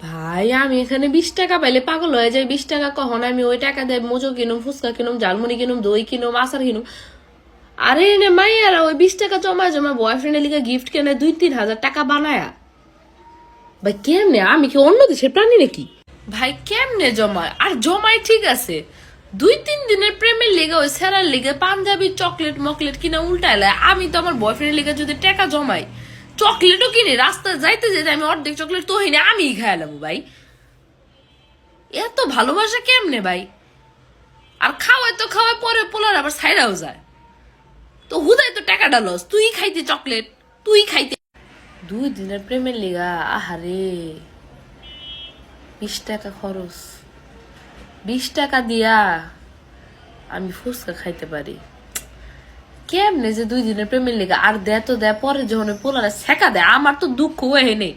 ভাই আমি এখানে 20 টাকা পাইলে পাগল হয়ে যায়। 20 টাকা কখন আমি ওই টাকা দিয়ে মোজো কিনুম, ফুচকা কিনুম, ঝালমুড়ি কিনুম, দই কিনুম, আচার কিনুম। আরে এনে মাইয়ারা ওই 20 টাকা জমা জমা বয়ফ্রেন্ডের লিগে গিফট কেনে 2-3 হাজার টাকা বানায়া। ভাই কেমনে? আমি কি অন্য দেশের প্রাণী নাকি? ভাই কেমনে জমায়? আর জমায় ঠিক আছে, 2-3 দিনের প্রেমের লেগে ওই সেরার লেগে পাঞ্জাবি চকলেট মকলেট কিনা উল্টাইলে, আমি তো আমার বয়ফ্রেন্ডের লেগে যদি টাকা জমাই, চকলেটও কিনি, রাস্তায় যাইতে যেতে আমি অর্ধেক চকলেট তো হইনি আমিই খাইলাম ভাই। এত ভালোবাসা কেমনে ভাই? আর খাওয়াই তো খাওয়াই, পরে পোলার আবার ছাইরাও যায়। তো হুদাই তো টাকাটা লস, তুই খাইতে চকলেট, তুই খাইতে। 2 দিনের প্রেমের লিগা আহারে 20 টাকা খরচ। 20 টাকা দিয়া আমি ফুচকা খাইতে পারি? কেমনে যে 2 দিনের প্রেমের লিগা আর দে তো দে, পরে যখন পোলারে ছেকা দেয় আমার তো দুঃখ হয়ে নেই।